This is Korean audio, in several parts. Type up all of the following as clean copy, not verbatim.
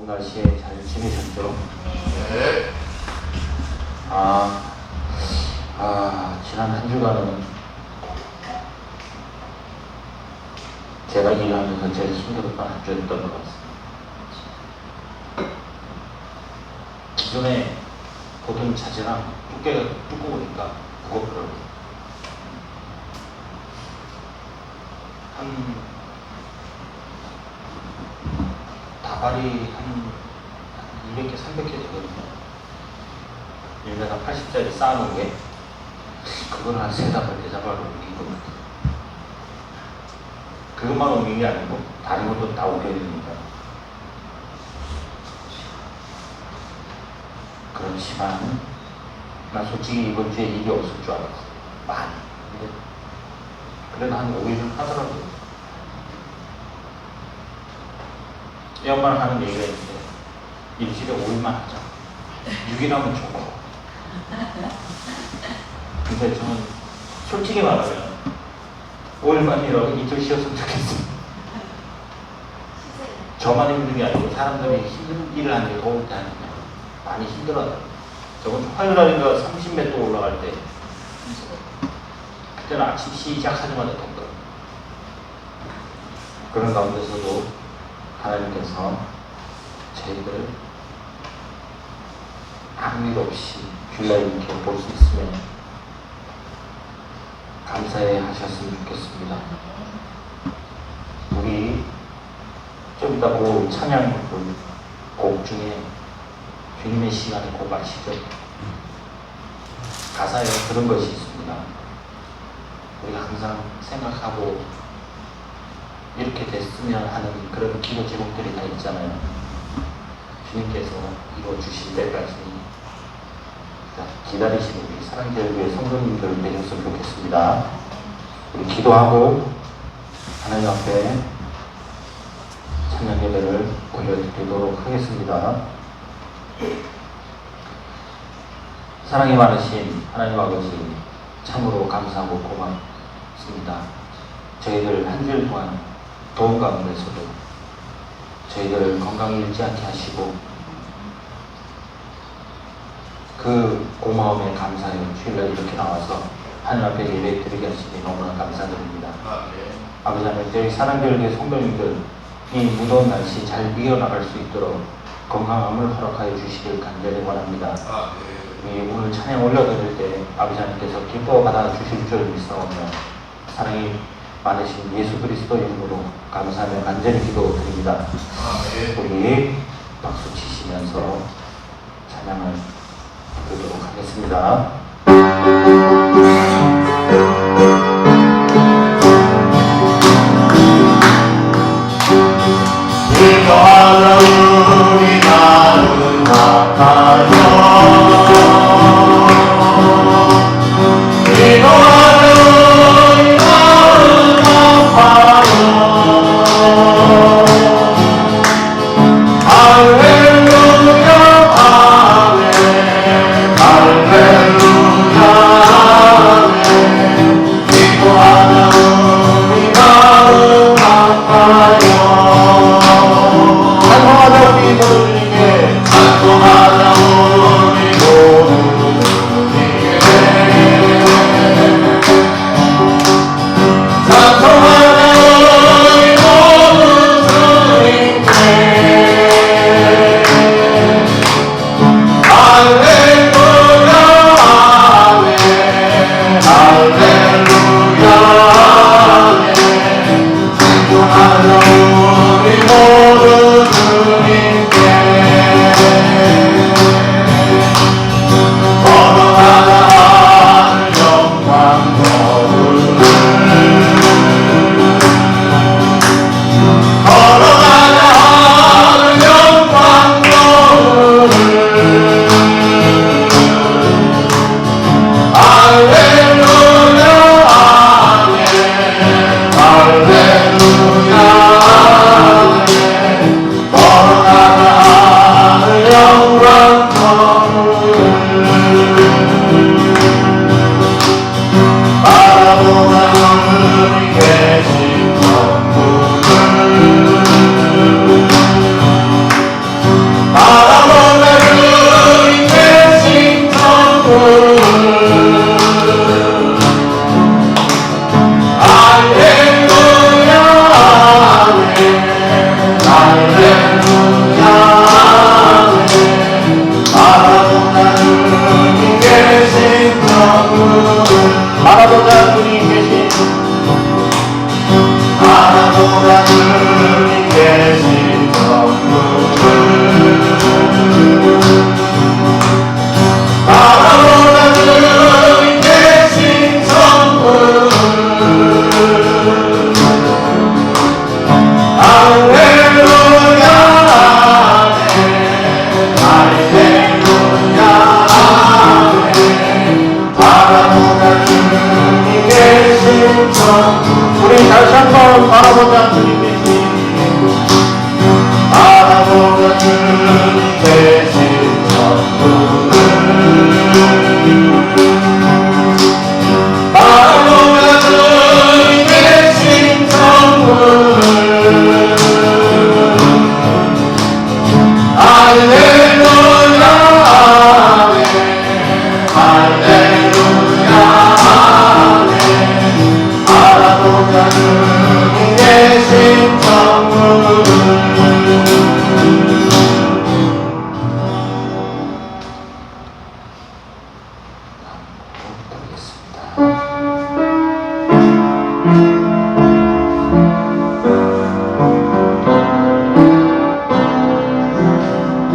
더운 날씨에 잘 지내셨죠? 네. 지난 한 주간은 제가 일하면서 제일 힘들었던 한 주였던 것 같습니다. 기존에 보던 자재랑 두께가 두꺼우니까 무겁더라고요. 한 다발이 한 200개, 300개 되거든요. 1m 80짜리 쌓아놓은 게 그걸 한 3다발, 4다발로 옮긴 것 같아요. 그것만 옮긴 게 아니고 다른 것도 다 옮겨야 됩니다. 그렇지만 난 솔직히 이번 주에 일이 없을 줄 알았어요. 많이. 근데 그래도 한 5일은 하더라고요. 이 엄마는 하는 얘기가 있는데 일주일에 5일만 하자. 6일 하면 좋고. 근데 저는 솔직히 말하면 5일만 일하고 이틀 쉬었으면 좋겠어요. 저만 힘든 게 아니고 사람들이 힘든 일을 하는 게 더울 때 하는 게 많이 힘들어요. 저번 화요일날인가 30몇 도 올라갈 때 그때는 아침 시작하자마자 덥더라고요. 그런 가운데서도 하나님께서 저희들 아무 일 없이 주일날 이렇게 볼 수 있으면 감사해 하셨으면 좋겠습니다. 우리 좀 이따 그 찬양 곡 중에 주님의 시간에 곡 아시죠? 가사에 그런 것이 있습니다. 우리가 항상 생각하고 이렇게 됐으면 하는 그런 기도 제목들이 다 있잖아요. 주님께서 이루어주실 때까지 기다리시는 우리 사랑제일교회 성도님들 되셨으면 좋겠습니다. 우리 기도하고 하나님 앞에 찬양 예배를 올려드리도록 하겠습니다. 사랑이 많으신 하나님 아버지, 참으로 감사하고 고맙습니다. 저희들 한 주일 동안 더운 가운데서도 저희들을 건강히 잃지 않게 하시고 그 고마움에 감사해 주일날 이렇게 나와서 하늘 앞에 예배 드리게 하시니 너무나 감사드립니다. 아버지 하나님, 저희 사랑교회 성도님들 이 무더운 날씨 잘 이겨나갈 수 있도록 건강함을 허락하여 주시길 간절히 원합니다. 우리 오늘 찬양 올려드릴 때 아버지 하나님께서 기뻐 받아 주실 줄 믿사오며 사랑이 많으신 예수 그리스도 이름으로 감사하며 간절히 기도드립니다. 우리 박수 치시면서 찬양을 부르도록 하겠습니다. 기도하라 우리 마음 아파요. 기도하라 우리 마음 아파요. 할렐루야 아멘 할렐루야 아멘. 기도하라 우리 마음 아파요. 찬송하자 우리 주님께 찬송하자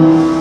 모든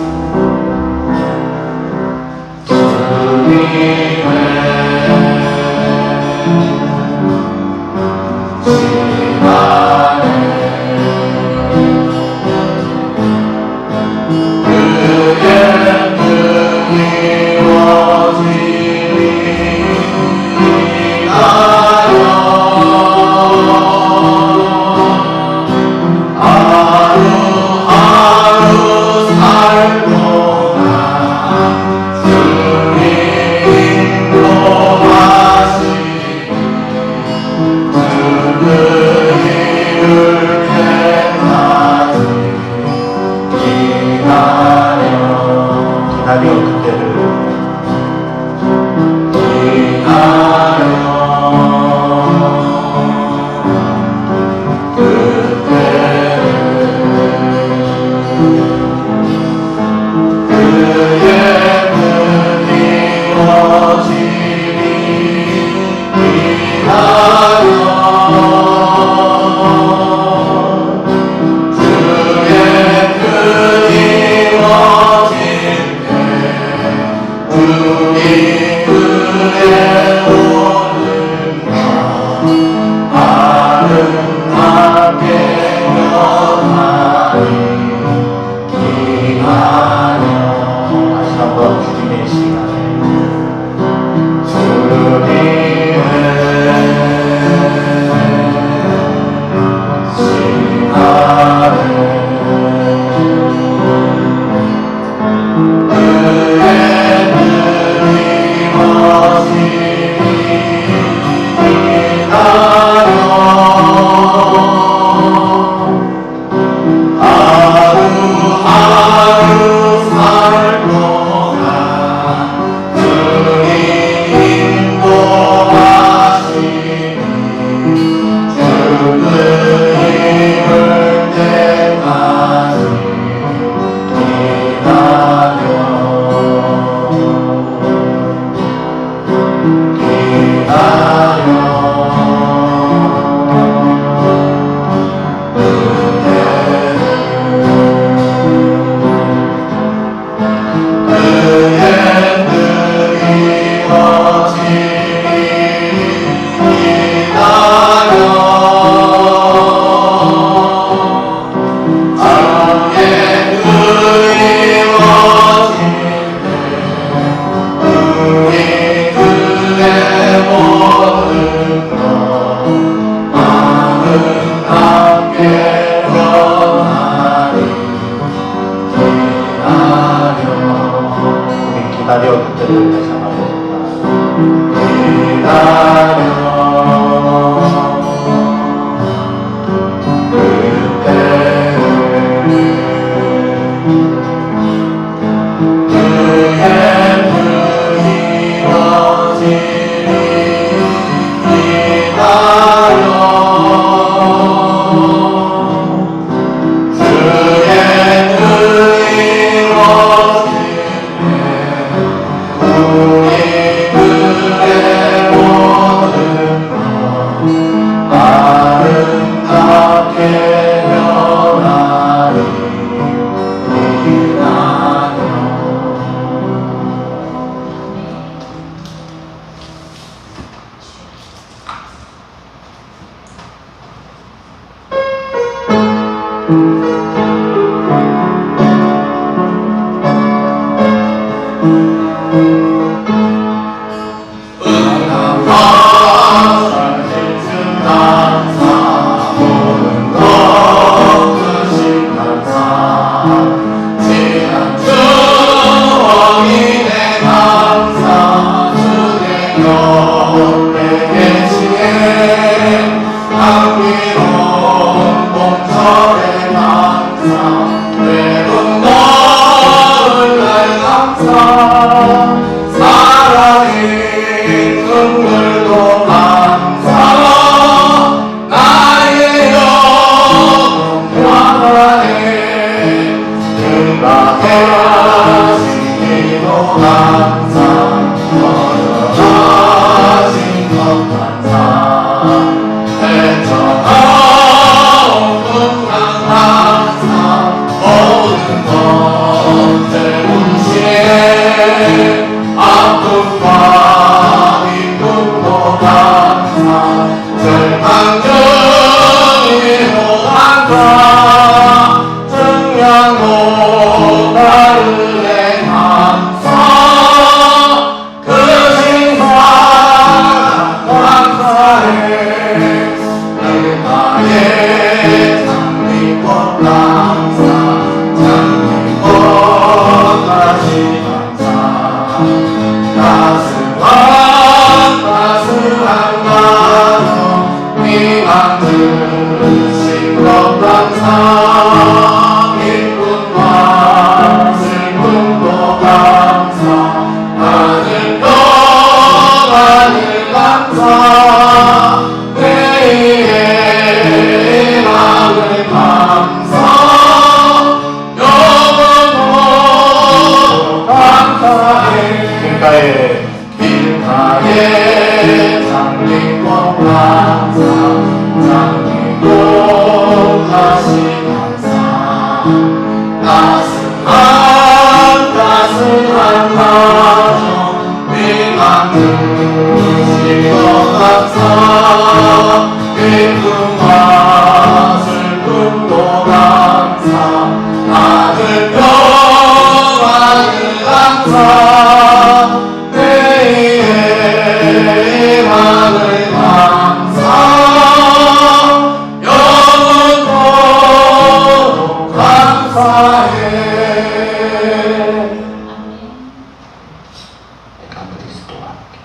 것 나의 길가에 장미꽃 감사 장미꽃 다시 감사 따스한 가정 네가 주신 것 감사 기쁨과 슬픔도 감사 하늘 평안을 감사 내의 희망을 감사 영원토록 감사해. 내가 그리스도와 함께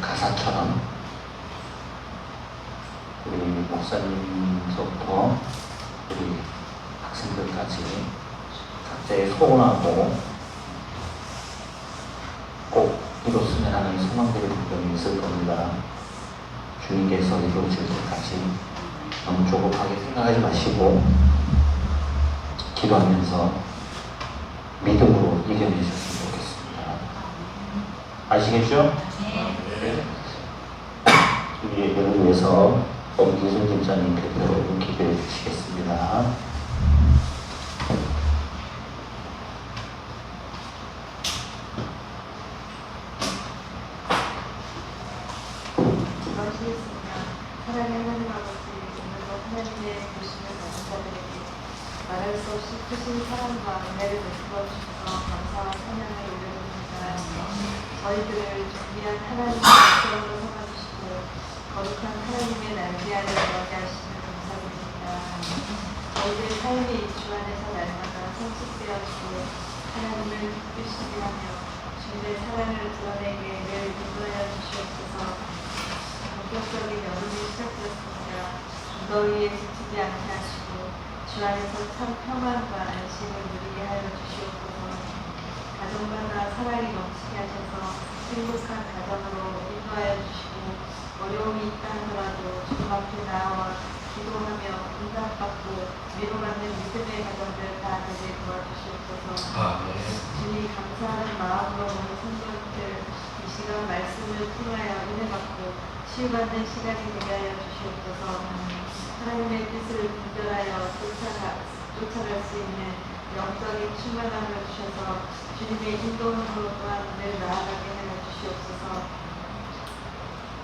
가사처럼 우리 목사님서부터 우리 학생들까지 각자의 소원하고 꼭 이뤘으면 하는 소망들이 분명히 있을 겁니다. 주님께서 이루어질 때까지 너무 조급하게 생각하지 마시고 기도하면서 믿음으로 이겨내셨으면 좋겠습니다. 아시겠죠? 네. 우리를 위해서 엄기순 집사님 대표로 기도해 주시겠습니다. 하나님 하나님 아버지, 오늘도 하나님의 보시는 자녀들에게 말할 수 없이 크신 사랑과 은혜를 베풀어 주셔서 감사와 찬양을 올려드립니다. 저희들을 준비한 하나님의 백성으로 삼아주시고 거룩한 하나님의 날개 아래 들어가게 하시는 감사드립니다. 저희들의 삶이 이 주 안에서 날마다 성숙되어지고 하나님을 기쁘시게 하며 주님의 사랑을 드러내게 늘 인도하여 주시옵소서. 본격적인 여름이 시작되었습니다. 무더위에 지치지 않게 하시고 주 안에서 참 평안과 안심을 누리게 하여 주시옵소서. 가정마다 사랑이 넘치게 하셔서 행복한 가정으로 인도하여 주시고 어려움이 있다 하더라도 주님 앞에 나아와 기도하며 응답받고 위로받는 믿음의 가정들 다 되게 도와주시옵소서. 주님 감사하는 마음으로 오늘 성도님들 이 시간 말씀을 통하여 은혜받고 치유받는 시간이 되게 하여 주시옵소서. 하나님의 뜻을 분별하여 쫓아갈 수 있는 영적인 충만함을 주셔서 주님의 인도함으로 또한 늘 나아가게 하여 주시옵소서.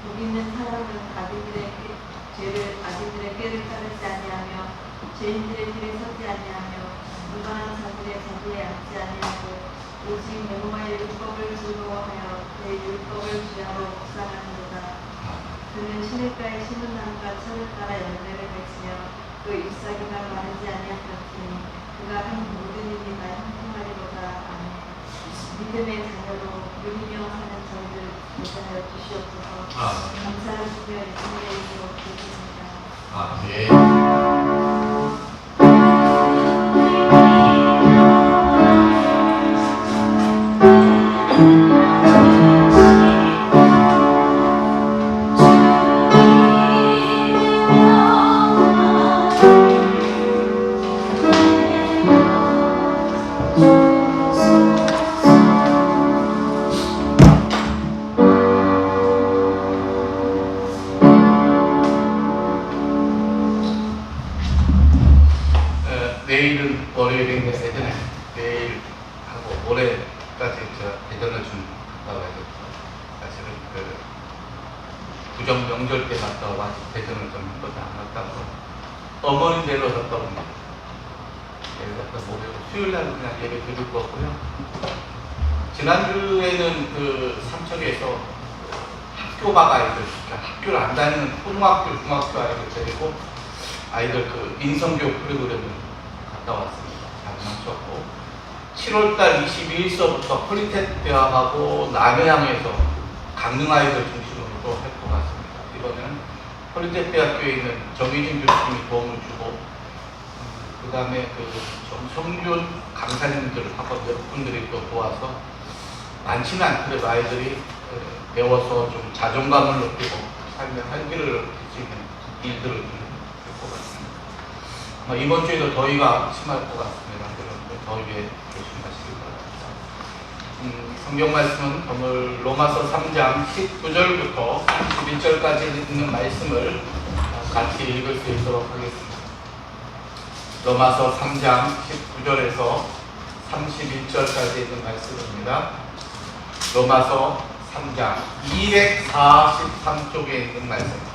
복 있는 사람은 아비들의 꾀를 따르지 아니하며 죄인들의 길에 서지 아니하며 무방한 자들의 자리에 앉지 아니하고 오직 여호와의 율법을 즐거워하여 그 율법을 주야로 묵상하는도다. 그는 시냇가에 심은 나무가 철을 따라 열매를 맺으며 그 잎사귀가 마르지 아니하였으니 그가 한 모든 일이 다 형통하리로다. 아멘. 믿음의 자녀로 누리며 사는 저희들 되게 하여 주시옵소서. 감사하시며 예수님의 이름으로 기도드립니다. 내일은 월요일인데 예전에 내일하고 모레까지 제가 대전을 좀 갔다 와야 됐고 사실은 그 구정 명절 때 갔다 와서 아직 대전을 좀 한 번도 안 갔다 와서 어머니 내로 갔다 옵니다. 내일 갔다 모레고 수요일 날은 그냥 예배 드릴 거고요. 지난주에는 그 삼척에서 학교막 아이들, 그러니까 학교를 안 다니는 초등학교, 중학교 아이들 데리고 아이들 그 인성교육 프로그램을 갔다 왔습니다. 잘 마쳤고 7월달 22일서부터 폴리텍 대학하고 남해항에서 강릉 아이들 중심으로 할 것 같습니다. 이번에는 폴리텍 대학교에 있는 정희진 교수님이 도움을 주고 그 다음에 그 정성균 강사님들 하고 몇 분들이 또 도와서 많지는 않더라도 아이들이 배워서 좀 자존감을 높이고 삶의 활기를 높일 수 있는 일들을 좀 할 것 같습니다. 이번 주에도 더위가 심할 것 같습니다. 여러분들 더위에 조심하시길 바랍니다. 성경 말씀은 오늘 로마서 3장 19절부터 31절까지 있는 말씀을 같이 읽을 수 있도록 하겠습니다. 로마서 3장 19절에서 31절까지 있는 말씀입니다. 로마서 3장 243쪽에 있는 말씀입니다.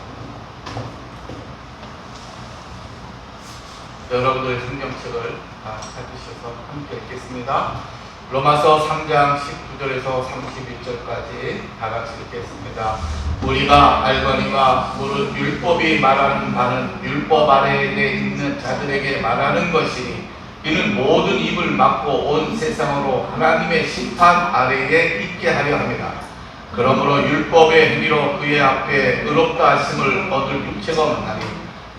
여러분들의 성경책을 찾으셔서 함께 읽겠습니다. 로마서 3장 19절에서 31절까지 다 같이 읽겠습니다. 우리가 알거니와 무릇 율법이 말하는 바는 율법 아래에 있는 자들에게 말하는 것이니 이는 모든 입을 막고 온 세상으로 하나님의 심판 아래에 있게 하려 합니다. 그러므로 율법의 행위로 그의 앞에 의롭다 하심을 얻을 육체가 없나니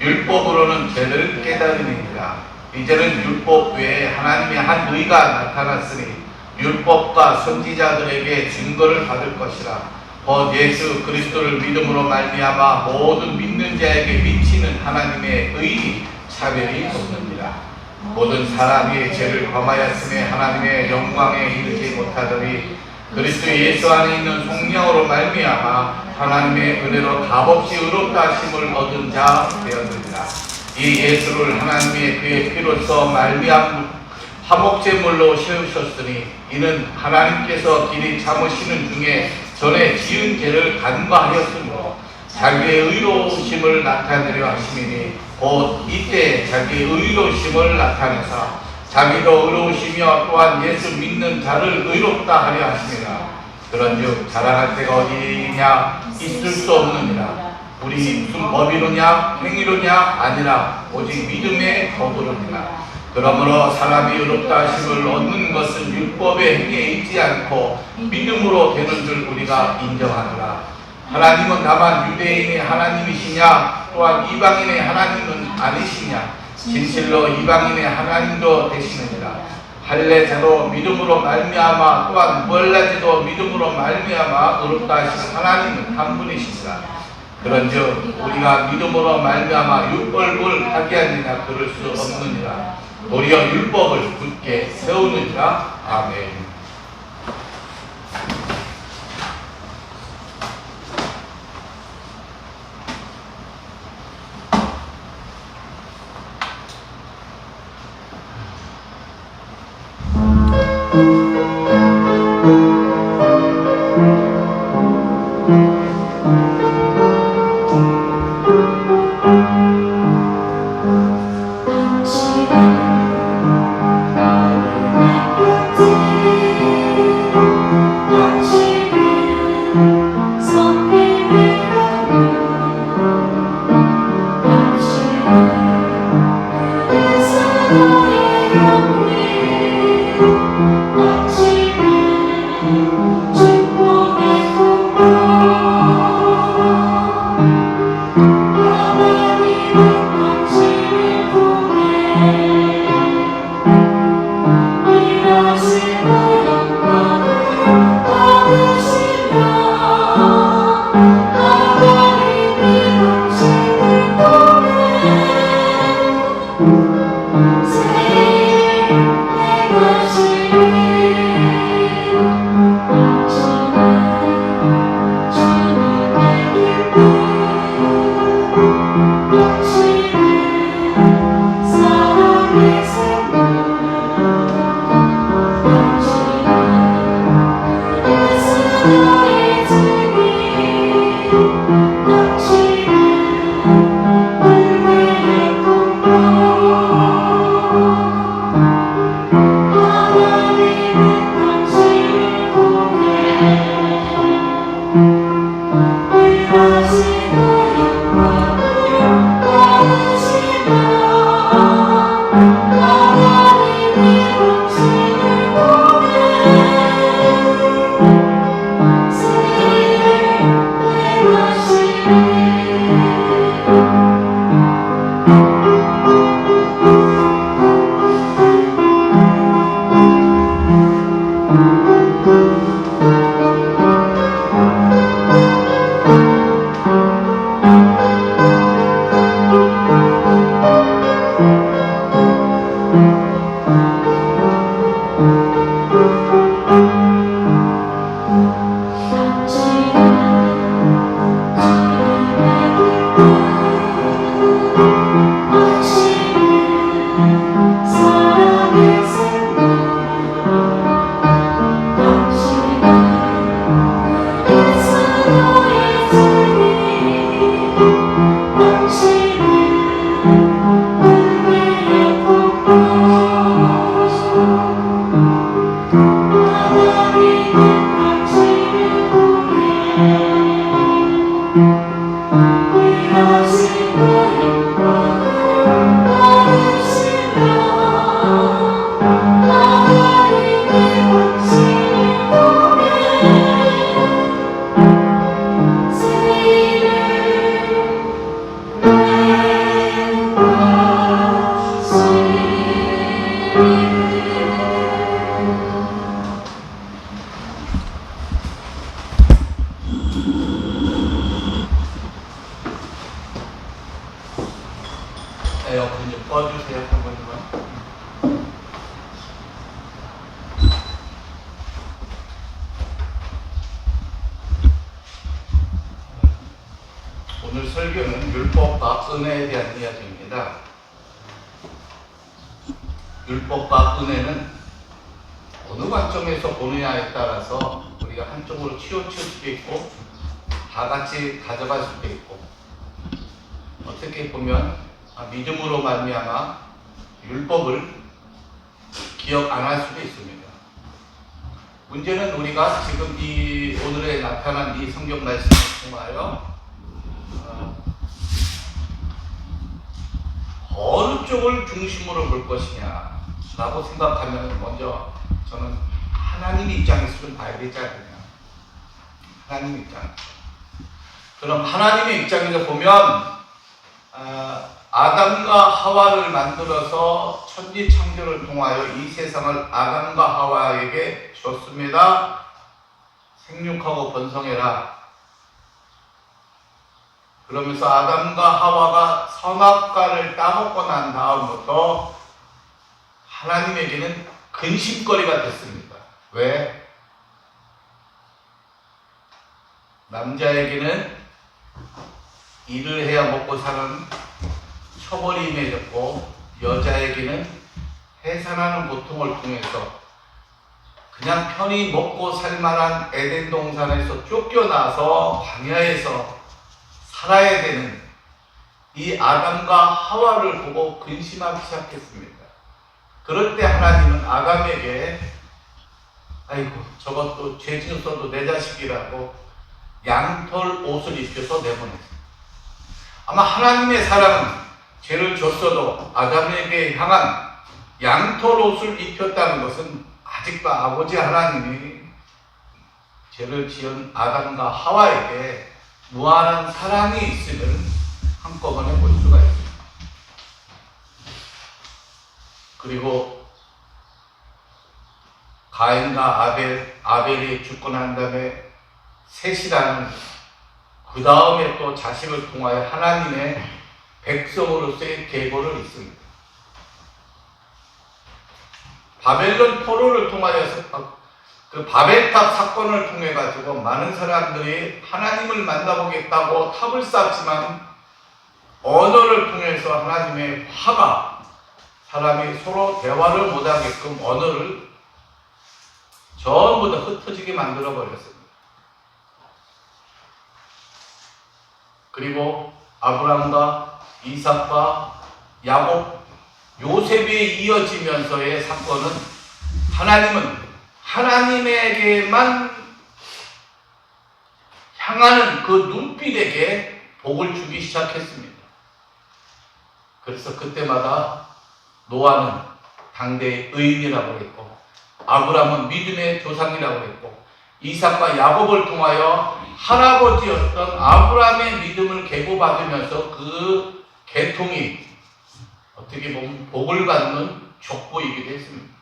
율법으로는 죄를 깨달음이니라. 이제는 율법 외에 하나님의 한 의가 나타났으니 율법과 선지자들에게 증거를 받을 것이라. 곧 예수 그리스도를 믿음으로 말미암아 모든 믿는 자에게 미치는 하나님의 의이 차별이 없느니라. 모든 사람이 죄를 범하였음에 하나님의 영광에 이르지 못하더니 그리스도 예수 안에 있는 성령으로 말미암아 하나님의 은혜로 값없이 의롭다 하심을 얻은 자 되었느니라. 이 예수를 하나님의 그의 피로써 말미암 화목제물로 세우셨으니 이는 하나님께서 길이 참으시는 중에 전에 지은 죄를 간과하였으므로 자기의 의로우심을 나타내려 하심이니 곧 이때 자기의 의로우심을 나타내사 자기도 의로우시며 또한 예수 믿는 자를 의롭다 하려 하심이라. 그런즉 자랑할 때가 어디냐? 있을 수 없느니라. 우리 무슨 법이로냐? 행위로냐? 아니라 오직 믿음의 법으로니라. 그러므로 사람이 의롭다 하심을 얻는 것은 율법의 행위에 있지 않고 믿음으로 되는 줄 우리가 인정하노라. 하나님은 다만 유대인의 하나님이시냐 또한 이방인의 하나님은 아니시냐 진실로 이방인의 하나님도 되시느니라. 할례자도 믿음으로 말미암아 또한 멀라지도 믿음으로 말미암아 의롭다 하신 하나님은 한 분이시니라. 그런즉 우리가 믿음으로 말미암아 율법을 하게 하느냐 그럴 수 없느니라. 도리어 율법을 굳게 세우느니라. 아멘. 에어컨 좀 꺼주세요, 사모님은. 오늘 설교는 율법과 은혜에 대한 이야기입니다. 율법과 은혜는 어느 관점에서 보느냐에 따라서 우리가 한쪽으로 치우칠 수도 있고 다 같이 가져갈 수도 있고, 어떻게 보면 믿음으로 말미암아 율법을 기억 안 할 수도 있습니다. 문제는 우리가 지금 이 오늘에 나타난 이 성경 말씀을 통하여 어느 쪽을 중심으로 볼 것이냐 라고 생각하면 먼저 저는 하나님 입장에서 좀 봐야 되지 않느냐. 하나님 입장. 그럼 하나님의 입장에서 보면 아담과 하와를 만들어서 천지 창조를 통하여 이 세상을 아담과 하와에게 줬습니다. 생육하고 번성해라. 그러면서 아담과 하와가 선악과를 따먹고 난 다음부터 하나님에게는 근심거리가 됐습니다. 왜? 남자에게는 일을 해야 먹고 사는 처벌이 임해졌고, 여자에게는 해산하는 고통을 통해서 그냥 편히 먹고 살만한 에덴 동산에서 쫓겨나서 광야에서 살아야 되는 이 아담과 하와를 보고 근심하기 시작했습니다. 그럴 때 하나님은 아담에게 아이고 저것도 죄 지었어도 내 자식이라고 양털 옷을 입혀서 내보냈습니다. 아마 하나님의 사랑은 죄를 줬어도 아담에게 향한 양털 옷을 입혔다는 것은 아직도 아버지 하나님이 죄를 지은 아담과 하와에게 무한한 사랑이 있음을 한꺼번에 볼 수가 있습니다. 그리고 가인과 아벨이 죽고 난 다음에 셋이라는 그 다음에 또 자식을 통하여 하나님의 백성으로서의 계보를 있습니다. 바벨론 포로를 통하여서 그 바벨탑 사건을 통해 가지고 많은 사람들이 하나님을 만나보겠다고 탑을 쌓지만 언어를 통해서 하나님의 화가 사람이 서로 대화를 못하게끔 언어를 전부 다 흩어지게 만들어 버렸습니다. 그리고 아브람과 이삭과 야곱, 요셉에 이어지면서의 사건은 하나님은 하나님에게만 향하는 그 눈빛에게 복을 주기 시작했습니다. 그래서 그때마다 노아는 당대의 의인이라고 했고, 아브람은 믿음의 조상이라고 했고, 이삭과 야곱을 통하여 할아버지였던 아브람의 믿음을 계보받으면서 그 계통이 어떻게 보면 복을 받는 족보이기도 했습니다.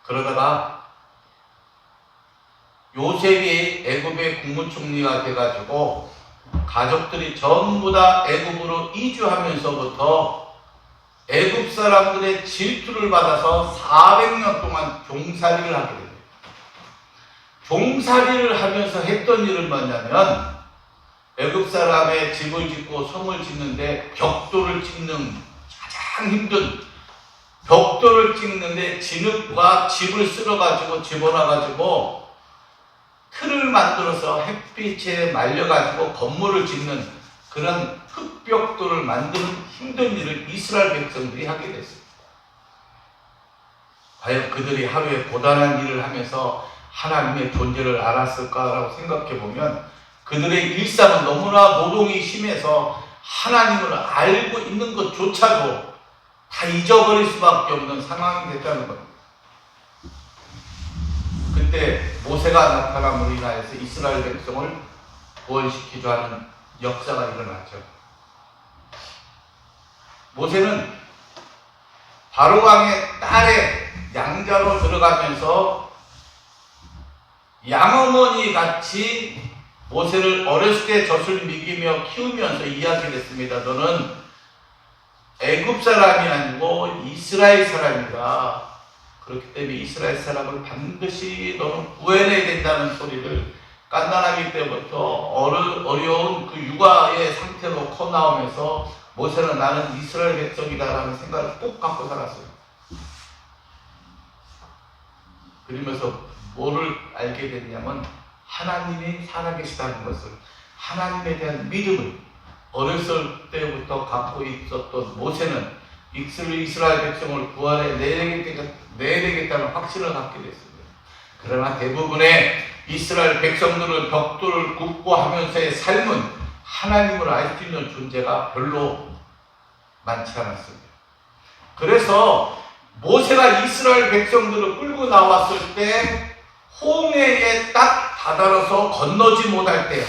그러다가 요셉이 애굽의 국무총리가 돼가지고 가족들이 전부 다 애굽으로 이주하면서부터 애굽 사람들의 질투를 받아서 400년 동안 종살이를 하게 됩니다. 종살이를 하면서 했던 일은 뭐냐면 애굽 사람의 집을 짓고 성을 짓는데 벽돌을 찍는 가장 힘든 벽돌을 찍는데 진흙과 집을 쓸어가지고 집어넣어가지고 틀을 만들어서 햇빛에 말려가지고 건물을 짓는 그런 흙벽돌을 만드는 힘든 일을 이스라엘 백성들이 하게 됐습니다. 과연 그들이 하루에 고단한 일을 하면서 하나님의 존재를 알았을까라고 생각해 보면 그들의 일상은 너무나 노동이 심해서 하나님을 알고 있는 것조차도 다 잊어버릴 수밖에 없는 상황이 됐다는 겁니다. 그때 모세가 나타남으로 인하여서 이스라엘 백성을 구원시키려 하는 역사가 일어났죠. 모세는 바로 왕의 딸의 양자로 들어가면서 양어머니 같이 모세를 어렸을 때 젖을 먹이며 키우면서 이야기를 했습니다. 너는 애굽 사람이 아니고 이스라엘 사람이다. 그렇기 때문에 이스라엘 사람을 반드시 너는 구해내야 된다는 소리를 갓난아기 때부터 어려운 그 육아의 상태로 커 나오면서 모세는 나는 이스라엘 백성이다라는 생각을 꼭 갖고 살았어요. 그러면서 뭐를 알게 됐냐면 하나님이 살아계시다는 것을, 하나님에 대한 믿음을 어렸을 때부터 갖고 있었던 모세는 이스라엘 백성을 구원해 내야되겠다는 확신을 갖게 됐습니다. 그러나 대부분의 이스라엘 백성들은 벽돌을 굽고 하면서의 삶은 하나님을 알 수 있는 존재가 별로 많지 않았습니다. 그래서 모세가 이스라엘 백성들을 끌고 나왔을 때 홍해에 딱 다다라서 건너지 못할 때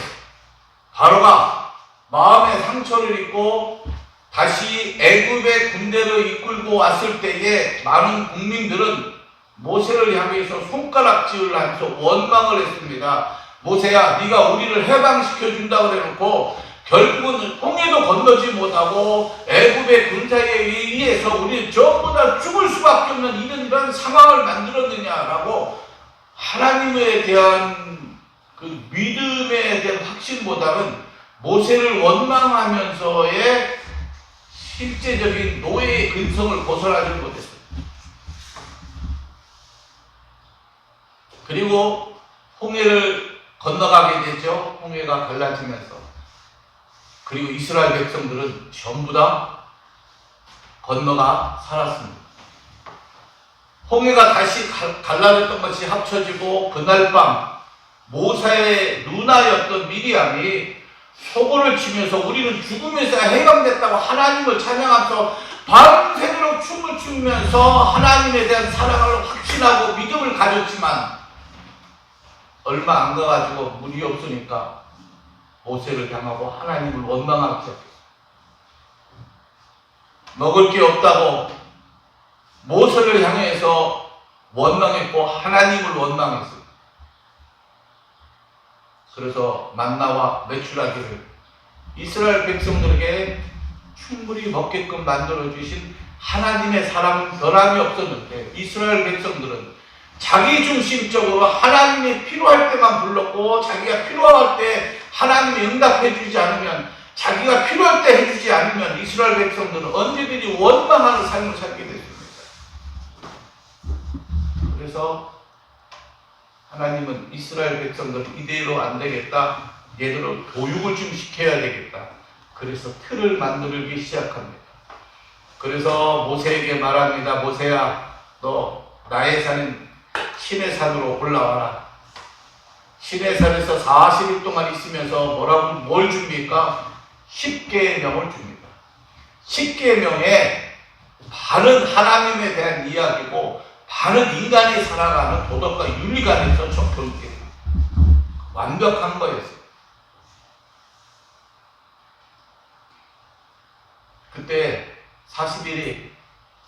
바로가 마음의 상처를 입고 다시 애굽의 군대를 이끌고 왔을 때에 많은 국민들은 모세를 향해서 손가락질을 하면서 원망을 했습니다. 모세야, 네가 우리를 해방시켜준다고 해놓고 결국은 홍해도 건너지 못하고 애굽의 군사에 의해서 우리는 전부 다 죽을 수밖에 없는 이런 상황을 만들었느냐라고 하나님에 대한 그 믿음에 대한 확신보다는 모세를 원망하면서의 실제적인 노예의 근성을 벗어나지 못했어요. 그리고 홍해를 건너가게 되죠. 홍해가 갈라지면서. 그리고 이스라엘 백성들은 전부 다 건너가 살았습니다. 홍해가 다시 갈라졌던 것이 합쳐지고 그날 밤 모세의 누나였던 미리암이 소고를 치면서 우리는 죽으면서 해방됐다고 하나님을 찬양하면서 밤새도록 춤을 추면서 하나님에 대한 사랑을 확신하고 믿음을 가졌지만 얼마 안 가가지고 물이 없으니까 모세를 향하고 하나님을 원망하기 시작했어요. 먹을 게 없다고 모세를 향해서 원망했고 하나님을 원망했어요. 그래서 만나와 메추라기를 이스라엘 백성들에게 충분히 먹게끔 만들어주신 하나님의 사랑은 변함이 없었는데 이스라엘 백성들은 자기 중심적으로 하나님이 필요할 때만 불렀고 자기가 필요할 때 하나님이 응답해 주지 않으면 자기가 필요할 때 해주지 않으면 이스라엘 백성들은 언제든지 원망하는 삶을 살게 됐습니다. 그래서 하나님은 이스라엘 백성들은 이대로 안 되겠다. 얘들을 교육을 좀 시켜야 되겠다. 그래서 틀을 만들기 시작합니다. 그래서 모세에게 말합니다. 모세야, 너 나의 산 신의 산으로 올라와라. 신의 산에서 40일 동안 있으면서 뭘 줍니까? 10계명을 줍니다. 10계명에 반은 하나님에 대한 이야기고 반은 인간이 살아가는 도덕과 윤리관에서 적혀있게 완벽한 거였어요. 그때 40일이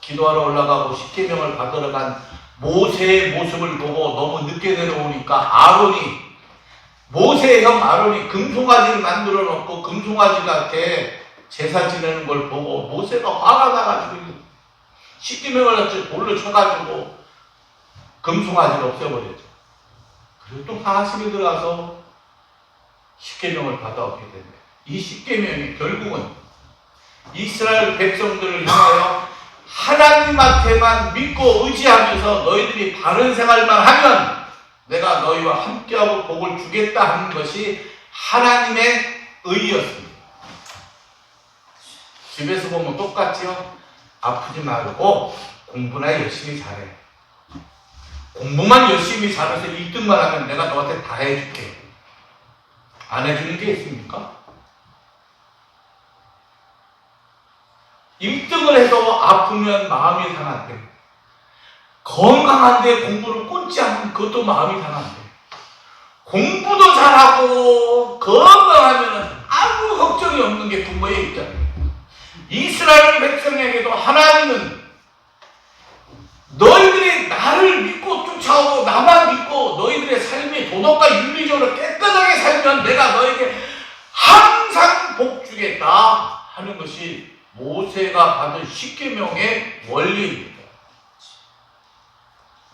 기도하러 올라가고 10계명을 받으러 간 모세의 모습을 보고 너무 늦게 내려오니까 모세의 형 아론이 금송아지를 만들어 놓고 금송아지한테 제사 지내는 걸 보고 모세가 화가 나가지고 10계명을 돌로 쳐가지고 금송아지를 없애버렸죠. 그리고 또 40일 들어가서 10계명을 받아오게 됩니다. 이 10계명이 결국은 이스라엘 백성들을 향하여 하나님한테만 믿고 의지하면서 너희들이 바른 생활만 하면 내가 너희와 함께하고 복을 주겠다 하는 것이 하나님의 의였습니다. 집에서 보면 똑같지요? 아프지 말고 공부나 열심히 잘해. 공부만 열심히 잘해서 1등만 하면 내가 너한테 다 해줄게. 안 해주는 게 있습니까? 1등을 해도 아프면 마음이 상한데 건강한데 공부를 꽂지 않으면 그것도 마음이 상한데 공부도 잘하고 건강하면 아무 걱정이 없는 게 부모의 입장이에요. 이스라엘 백성에게도 하나님은 너희들이 나를 믿고 쫓아오고 나만 믿고 너희들의 삶이 도덕과 윤리적으로 깨끗하게 살면 내가 너에게 항상 복 주겠다 하는 것이 모세가 받은 10계명의 원리입니다.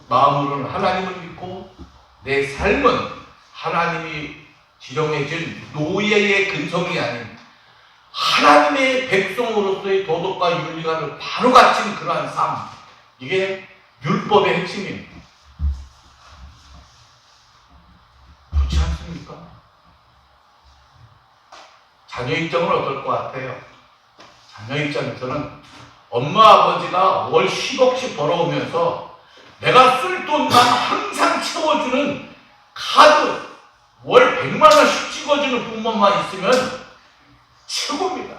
마음으로는 하나님을 믿고 내 삶은 하나님이 지정해준 노예의 근성이 아닌 하나님의 백성으로서의 도덕과 윤리관을 바로 갖춘 그러한 삶, 이게 율법의 핵심입니다. 그렇지 않습니까? 자녀 입장은 어떨 것 같아요? 자녀 입장에서는 엄마 아버지가 월 10억씩 벌어오면서 내가 쓸 돈만 항상 채워주는 카드 월 100만 원씩 찍어주는 부모만 있으면 최고입니다.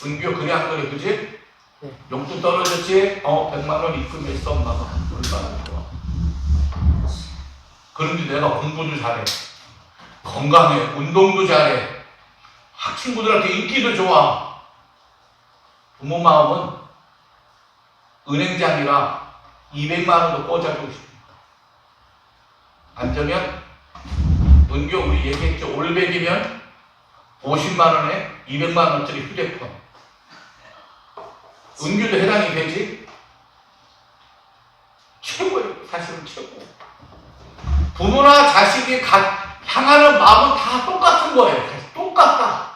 은교 그래 안 그래, 그지? 용돈 떨어졌지? 100만원 입금했어, 엄마가. 얼마나 좋아. 그런데 내가 공부도 잘해. 건강해. 운동도 잘해. 학생부들한테 인기도 좋아. 부모 마음은 은행장이라 200만원도 꽂아주고 싶습니다. 안 되면 은교 우리 얘기했죠. 올백이면 50만원에 200만원짜리 휴대폰. 은교도 해당이 되지? 최고예요. 사실은 최고. 부모나 자식이 향하는 마음은 다 똑같은 거예요. 똑같다.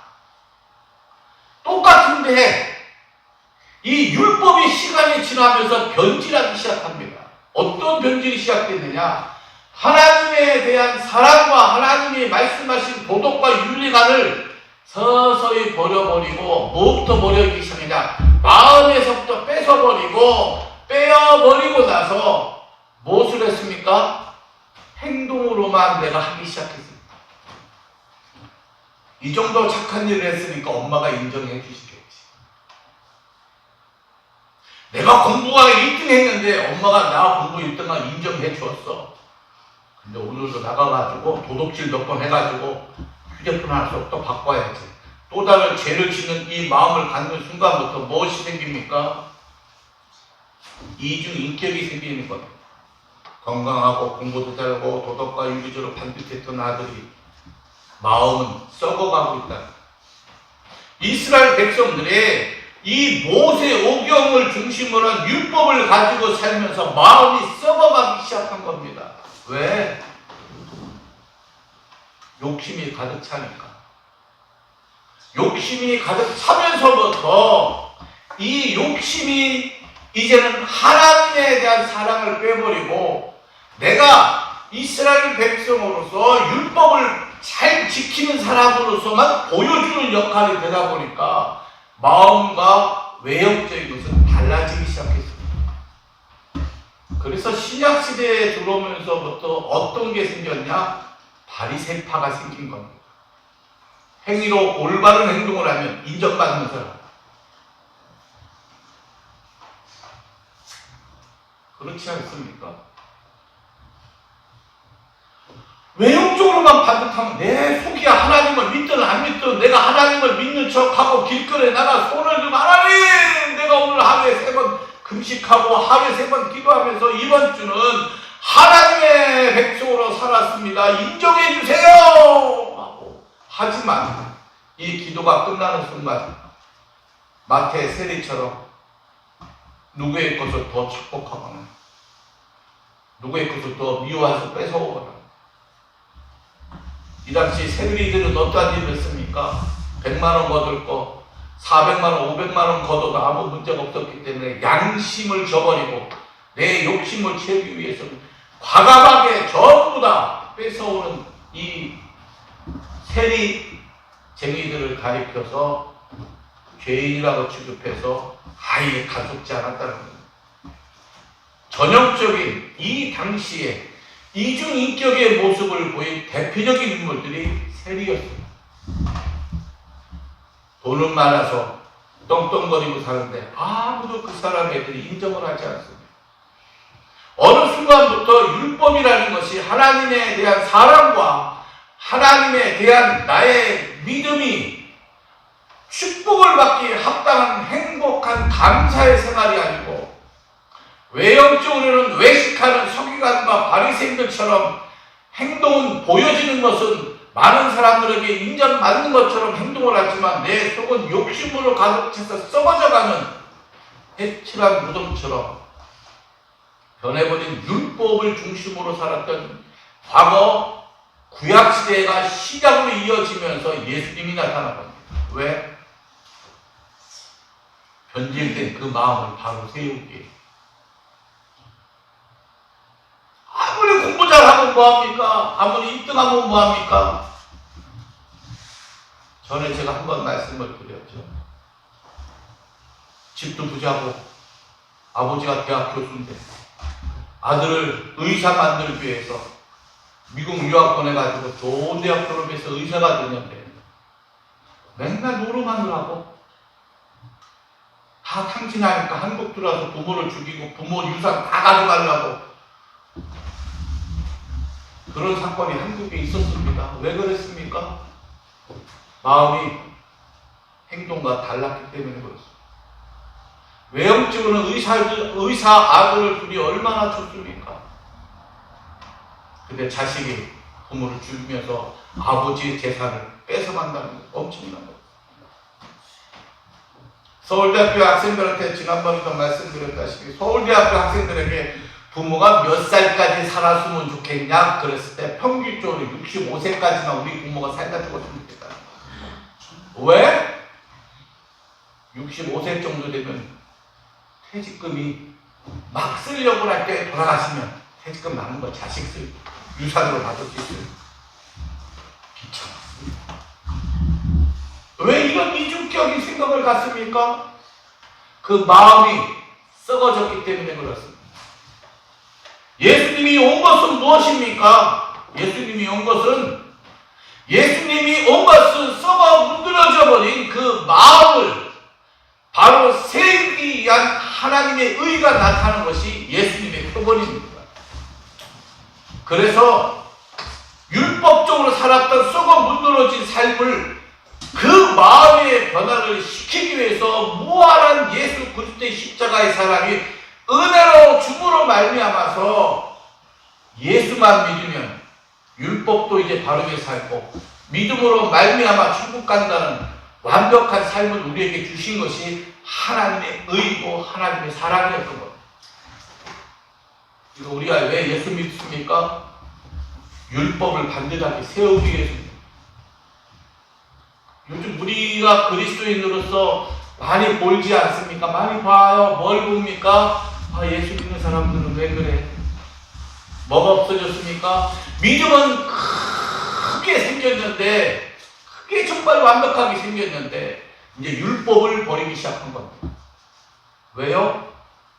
똑같은데 이 율법이 시간이 지나면서 변질하기 시작합니다. 어떤 변질이 시작됐느냐? 하나님에 대한 사랑과 하나님이 말씀하신 도덕과 윤리관을 서서히 버려버리고 뭐부터 버리기 시작하냐? 마음에서부터 뺏어버리고 빼어버리고 나서 무엇을 했습니까? 행동으로만 내가 하기 시작했습니다. 이 정도 착한 일을 했으니까 엄마가 인정해 주시겠지. 내가 공부가 1등 했는데 엄마가 나 공부 1등을 인정해 주었어. 근데 오늘도 나가가지고 도둑질 몇 번 해가지고 휴대폰 하나 또 바꿔야지. 또 다른 죄를 짓는 이 마음을 갖는 순간부터 무엇이 생깁니까? 이중인격이 생기는 겁니다. 건강하고 공부도 잘하고 도덕과 윤리적으로 반듯했던 아들이 마음은 썩어가고 있다. 이스라엘 백성들의 이 모세 오경을 중심으로 한 율법을 가지고 살면서 마음이 썩어가기 시작한 겁니다. 왜? 욕심이 가득 차니까. 욕심이 가득 차면서부터 이 욕심이 이제는 하나님에 대한 사랑을 빼버리고 내가 이스라엘 백성으로서 율법을 잘 지키는 사람으로서만 보여주는 역할이 되다 보니까 마음과 외형적인 것은 달라지기 시작했습니다. 그래서 신약시대에 들어오면서부터 어떤 게 생겼냐? 바리새파가 생긴 겁니다. 행위로 올바른 행동을 하면 인정받는 사람. 그렇지 않습니까? 외형적으로만 반듯하면 내 속이야 하나님을 믿든 안 믿든 내가 하나님을 믿는 척하고 길거리에 나가 손을 들면 하나님 내가 오늘 하루에 3번 금식하고 하루에 3번 기도하면서 이번 주는 하나님의 백성으로 살았습니다. 인정해 주세요. 하고 하지만 이 기도가 끝나는 순간 마태 세리처럼 누구의 것을 더 축복하거나 누구의 것을 더 미워해서 뺏어오거나. 이 당시 세리들은 어떠한 일을 했습니까? 100만원 거둘 거 400만원 500만원 거둬도 아무 문제가 없었기 때문에 양심을 저버리고 내 욕심을 채우기 위해서 과감하게 전부 다 뺏어오는 이 세리쟁이들을 가리켜서 죄인이라고 취급해서 아예 가족지 않았다는 겁니다. 전형적인 이 당시에 이중인격의 모습을 보인 대표적인 인물들이 세리였습니다. 돈은 많아서 떵떵거리고 사는데 아무도 그 사람 애들이 인정을 하지 않습니다. 어느 순간부터 율법이라는 것이 하나님에 대한 사랑과 하나님에 대한 나의 믿음이 축복을 받기 합당한 행복한 감사의 생활이 아니고 외형적으로는 외식하는 서기관과 바리새인들처럼 행동은 보여지는 것은 많은 사람들에게 인정받는 것처럼 행동을 하지만 내 속은 욕심으로 가득 차서 썩어져가는 해칠한 무덤처럼 변해버린 율법을 중심으로 살았던 과거 구약시대가 시작으로 이어지면서 예수님이 나타난 겁니다. 왜? 변질된 그 마음을 바로 세우기에. 아무리 공부 잘하면 뭐합니까? 아무리 1등하면 뭐합니까? 전에 제가 한번 말씀을 드렸죠. 집도 부자고 아버지가 대학 교수인데 아들을 의사 만들기 위해서 미국 유학 보내가지고 좋은 대학 졸업해서 의사가 되는데 맨날 노름만 하고 다 탕진하니까 한국 들어와서 부모를 죽이고 부모 유산 다 가져가려고 그런 사건이 한국에 있었습니다. 왜 그랬습니까? 마음이 행동과 달랐기 때문에 그렇습니다. 외형적으로는 의사 아들을 둘이 얼마나 좋습니까? 근데 자식이 부모를 죽이면서 아버지의 재산을 뺏어간다는 거 엄청난 거예요. 서울대학교 학생들한테 지난번에도 말씀드렸다시피 서울대학교 학생들에게 부모가 몇 살까지 살았으면 좋겠냐 그랬을 때 평균적으로 65세까지만 우리 부모가 살다 죽었으면 좋겠다. 왜? 65세 정도 되면 퇴직금이 막 쓰려고 할 때 돌아가시면 퇴직금 남은 거 자식 쓸 유산으로 받을 수 있어요. 귀찮습니다. 왜 이런 이중적인 생각을 갖습니까? 그 마음이 썩어졌기 때문에 그렇습니다. 예수님이 온 것은 무엇입니까? 예수님이 온 것은 썩어 문드러져 버린 그 마음을 바로 세우기 위한 하나님의 의가 나타나는 것이 예수님의 표본입니다. 그래서 율법적으로 살았던 썩어 문드러진 삶을 그 마음의 변화를 시키기 위해서 무한한 예수 그리스도의 십자가의 사랑이 은혜로 주므로 말미암아서 예수만 믿으면 율법도 이제 바르게 살고 믿음으로 말미암아 천국 간다는 완벽한 삶을 우리에게 주신 것이 하나님의 의고 하나님의 사랑이었던 겁니다. 이거 우리가 왜 예수 믿습니까? 율법을 반듯하게 세우기 위해서입니다. 요즘 우리가 그리스도인으로서 많이 볼지 않습니까? 많이 봐요. 뭘 봅니까? 예수 믿는 사람들은 왜 그래? 뭐가 없어졌습니까? 믿음은 크게 생겼는데, 크게 정말 완벽하게 생겼는데, 이제 율법을 버리기 시작한 겁니다. 왜요?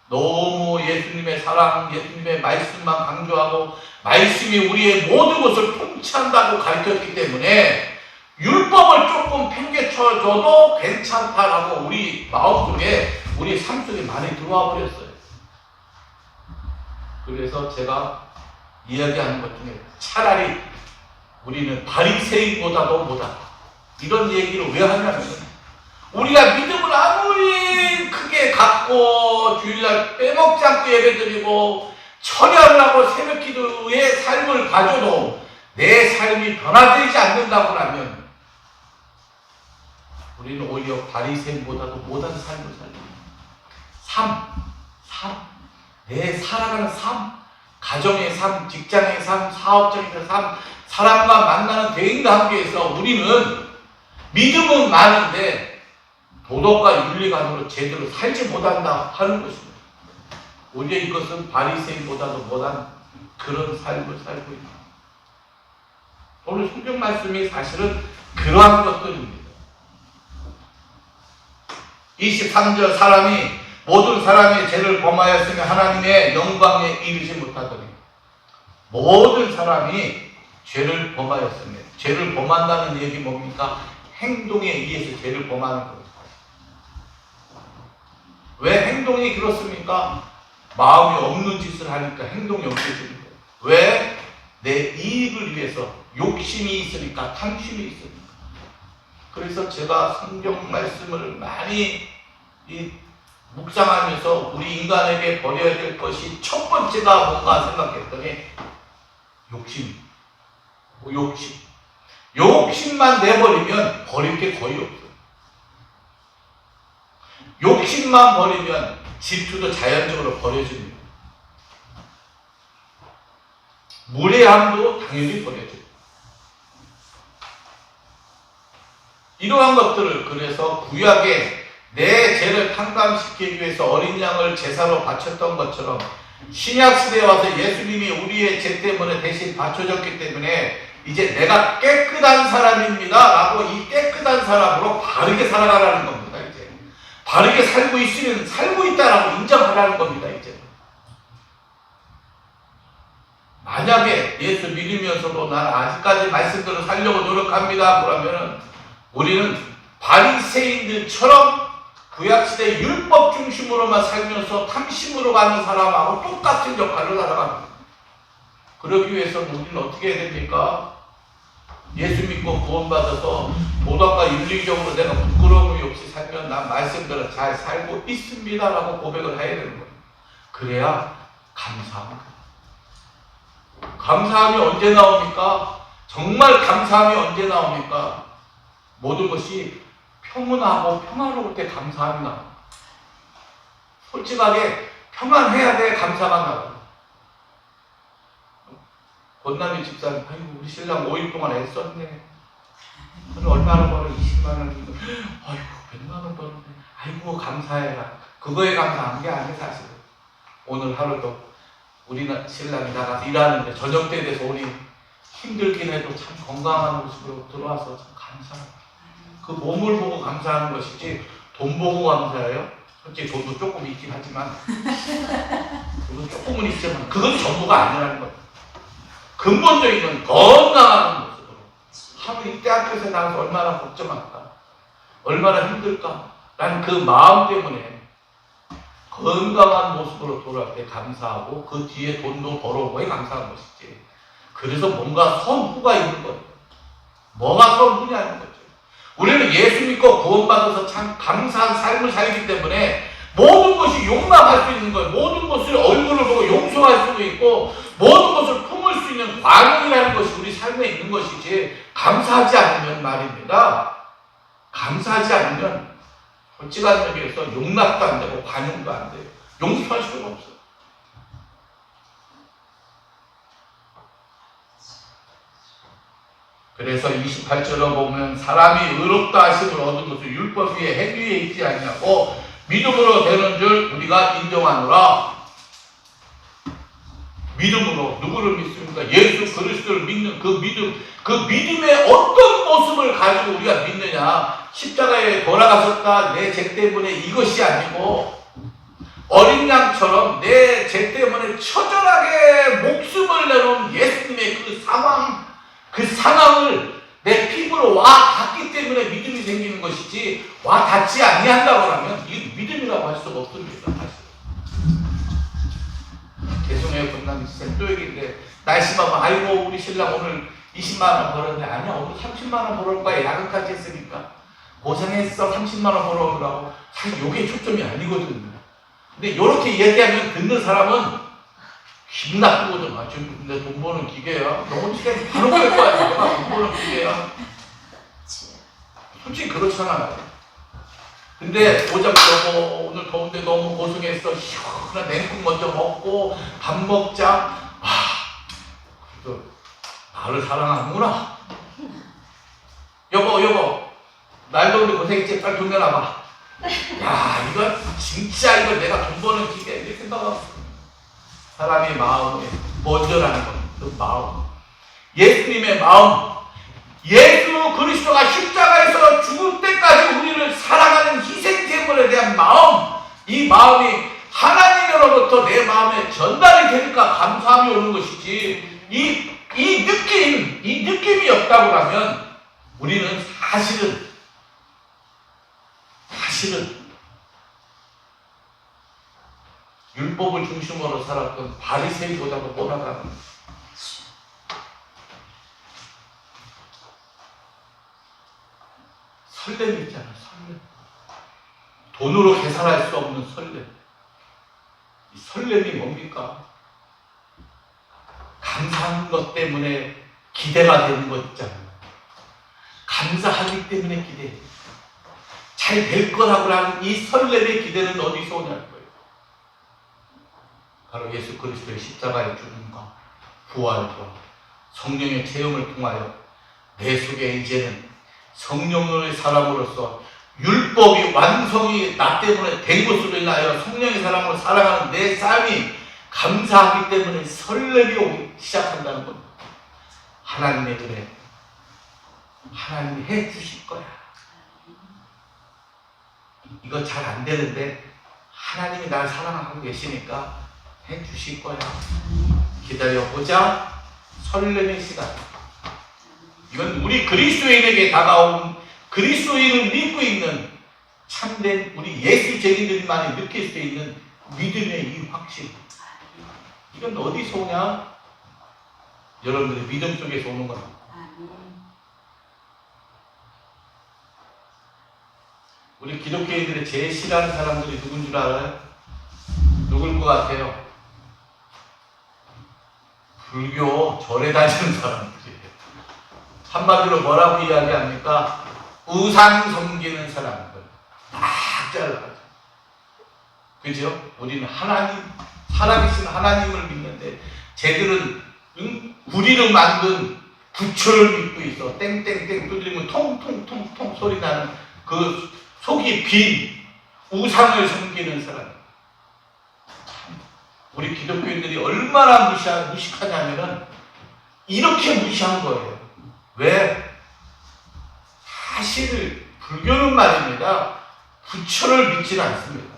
너무 예수님의 사랑, 예수님의 말씀만 강조하고, 말씀이 우리의 모든 것을 통치한다고 가르쳤기 때문에, 율법을 조금 팽개쳐줘도 괜찮다라고 우리 마음속에, 우리 삶 속에 많이 들어와 버렸어요. 그래서 제가 이야기하는 것 중에 차라리 우리는 바리새인보다도 못하다. 이런 얘기를 왜 하냐면 우리가 믿음을 아무리 크게 갖고 주일날 빼먹지 않고 예배드리고 철야를 하고 새벽기도의 삶을 가져도 내 삶이 변화되지 않는다고 하면 우리는 오히려 바리새인보다도 못한 삶을 살립니다. 내 살아가는 삶, 가정의 삶, 직장의 삶, 사업적인 삶, 사람과 만나는 대인 관계에서 우리는 믿음은 많은데 도덕과 윤리관으로 제대로 살지 못한다 하는 것입니다. 오히려 이것은 바리새인보다도 못한 그런 삶을 살고 있다. 오늘 성경 말씀이 사실은 그러한 것들입니다. 23절 모든 사람이 죄를 범하였으며 하나님의 영광에 이르지 못하더니 모든 사람이 죄를 범하였으며 죄를 범한다는 얘기 뭡니까? 행동에 의해서 죄를 범하는 거예요. 왜 행동이 그렇습니까? 마음이 없는 짓을 하니까 행동이 없어지는 거예요. 왜? 내 이익을 위해서 욕심이 있으니까 탐심이 있으니까. 그래서 제가 성경 말씀을 많이 묵상하면서 우리 인간에게 버려야 될 것이 첫 번째가 뭔가 생각했더니 욕심만 내버리면 버릴 게 거의 없어요. 욕심만 버리면 질투도 자연적으로 버려집니다. 무례함도 당연히 버려져요. 이러한 것들을 그래서 구약에 내 죄를 탕감시키기 위해서 어린 양을 제사로 바쳤던 것처럼 신약시대에 와서 예수님이 우리의 죄 때문에 대신 바쳐졌기 때문에 이제 내가 깨끗한 사람입니다 라고 이 깨끗한 사람으로 바르게 살아가라는 겁니다. 이제 바르게 살고 있으면 살고 있다라고 인정하라는 겁니다. 이제 만약에 예수 믿으면서도 난 아직까지 말씀대로 살려고 노력합니다 그러면은 우리는 바리새인들처럼 구약시대 율법 중심으로만 살면서 탐심으로 가는 사람하고 똑같은 역할을 살아갑니다. 그러기 위해서는 우리는 어떻게 해야 됩니까? 예수 믿고 구원받아서 도덕과 윤리적으로 내가 부끄러움이 없이 살면 난 말씀대로 잘 살고 있습니다 라고 고백을 해야 되는 거예요. 그래야 감사합니다. 감사함이 언제 나옵니까? 정말 감사함이 언제 나옵니까? 모든 것이 평온하고 평화로울 때 감사함이 나옵니다. 솔직하게 평안해야 돼 감사가 나와요. 권남희 집사님, 아이고 우리 신랑 5일 동안 애썼네. 오늘 얼마나 벌어? 20만 원. 아이고 100만 원 벌었네. 아이고 감사해라. 그거에 감사한 게 아니에요 사실은. 오늘 하루도 우리 신랑이 나가서 일하는데 저녁 때 돼서 우리 힘들긴 해도 참 건강한 모습으로 들어와서 참 감사해요. 그 몸을 보고 감사하는 것이지 돈 보고 감사해요? 솔직히 돈도 조금 있긴 하지만 돈도 조금은 있지만 그건 전부가 아니라는 거예요. 근본적인 건 건강한 모습으로 하루 이때 학교에서 나가서 얼마나 걱정할까, 얼마나 힘들까 라는 그 마음 때문에 건강한 모습으로 돌아올 때 감사하고 그 뒤에 돈도 벌어온 거에 감사한 것이지. 그래서 뭔가 선후가 있는 거예요. 뭐가 선후냐는 거죠. 우리는 예수 믿고 구원받아서 참 감사한 삶을 살기 때문에 모든 것이 용납할 수 있는 거예요. 모든 것을 얼굴을 보고 용서할 수도 있고 모든 것을 품을 수 있는 관용이라는 것이 우리 삶에 있는 것이지, 감사하지 않으면 말입니다. 감사하지 않으면 솔직한 의미에서 용납도 안 되고 관용도 안 돼요. 용서할 수가 없어요. 그래서 28절을 보면 사람이 의롭다 하심을 얻은 것은 율법 위에 행위 위에 있지 아니하고 믿음으로 되는 줄 우리가 인정하노라. 믿음으로 누구를 믿습니까? 예수 그리스도를 믿는 그 믿음, 그 믿음의 어떤 모습을 가지고 우리가 믿느냐. 십자가에 돌아가셨다 내 죄 때문에 이것이 아니고 어린 양처럼 내 죄 때문에 처절하게 목숨을 내놓은 예수님의 그 상황을 내 피부로 와 닿기 때문에 믿음이 생기는 것이지, 와 닿지 아니한다고 하면 이 믿음이라고 할 수가 없습니다. 죄송해요 권남희 쌤, 또 얘기인데 날씨만 아이고 우리 신랑 오늘 20만 원 벌었는데 아니야 오늘 30만 원 벌을 거야. 야근까지 했으니까 고생했어 30만 원 벌어오라고. 사실 이게 초점이 아니거든요. 근데 이렇게 얘기하면 듣는 사람은 기분 나쁘거든. 아, 지금 내 돈 버는 기계야. 너무 치게 바로 갈 거야. 내가 돈 버는 기계야. 솔직히 그렇잖아요. 근데 오작저고 오늘 더운데 너무 고생했어. 시원한 냉국 먼저 먹고 밥 먹자. 그래도 나를 사랑하는구나. 여보 날 더운데 고생했지? 빨리 돈 내놔봐. 야 이거 진짜 이거 내가 돈 버는 기계 이렇게 생각하고. 사람의 마음에 먼저라는 것, 그 마음. 예수님의 마음. 예수 그리스도가 십자가에서 죽을 때까지 우리를 사랑하는 희생 제물에 대한 마음. 이 마음이 하나님으로부터 내 마음에 전달이 되니까 감사함이 오는 것이지, 이 느낌이 없다고 하면 우리는 사실은 율법을 중심으로 살았던 바리새인보다도 뻔하다는. 설렘이 있잖아. 설렘. 돈으로 계산할 수 없는 설렘. 이 설렘이 뭡니까? 감사한 것 때문에 기대가 되는 것 있잖아요. 감사하기 때문에 기대. 잘 될 거라고 하는 이 설렘의 기대는 어디서 오냐는 거예요. 바로 예수 그리스도의 십자가의 죽음과 부활과 성령의 체험을 통하여 내 속에 이제는 성령의 사람으로서 율법이 완성이 나 때문에 된 것으로 인하여 성령의 사람으로 살아가는 내 삶이 감사하기 때문에 설렘이 오기 시작한다는 겁니다. 하나님의 은혜, 하나님이 해 주실 거야. 이거 잘 안 되는데 하나님이 날 사랑하고 계시니까 해 주실 거야. 기다려보자. 설렘의 시간. 이건 우리 그리스도인에게 다가온 그리스도인을 믿고 있는 참된 우리 예수쟁이들만이 느낄 수 있는 믿음의 이 확신. 이건 어디서 오냐? 여러분들의 믿음 속에서 오는 겁니다. 우리 기독교인들의 제일 싫어하는 사람들이 누군 줄 알아요? 누굴 것 같아요? 불교 절에 다니는 사람들이에요. 한마디로 뭐라고 이야기합니까? 우상 섬기는 사람들. 딱 잘라가지고. 그죠? 우리는 하나님, 살아계신 하나님을 믿는데 쟤들은 구리로 만든 부처를 믿고 있어. 땡땡땡 두드리면 통통통통 소리 나는 그 속이 빈 우상을 섬기는 사람. 우리 기독교인들이 얼마나 무식하냐면은 이렇게 무시한 거예요. 왜? 사실 불교는 말입니다. 부처를 믿지 않습니다.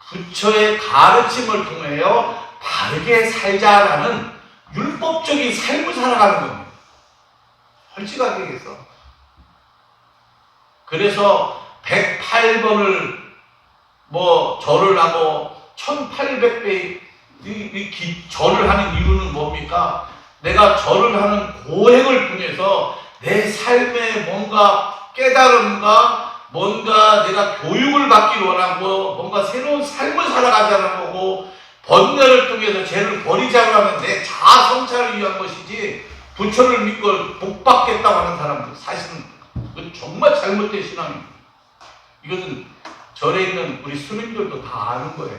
부처의 가르침을 통하여 바르게 살자라는 율법적인 삶을 살아가는 겁니다. 솔직하게 얘기해서. 그래서 108번을 절을 하고 1800배 절을 하는 이유는 뭡니까? 내가 절을 하는 고행을 통해서 내 삶에 뭔가 깨달음과 뭔가 내가 교육을 받기 원하고 뭔가 새로운 삶을 살아가자는 거고 번뇌를 통해서 죄를 버리자고 하는 내 자아 성찰을 위한 것이지 부처를 믿고 복받겠다고 하는 사람들 사실은 그건 정말 잘못된 신앙입니다. 이것은 절에 있는 우리 스님들도 다 아는 거예요.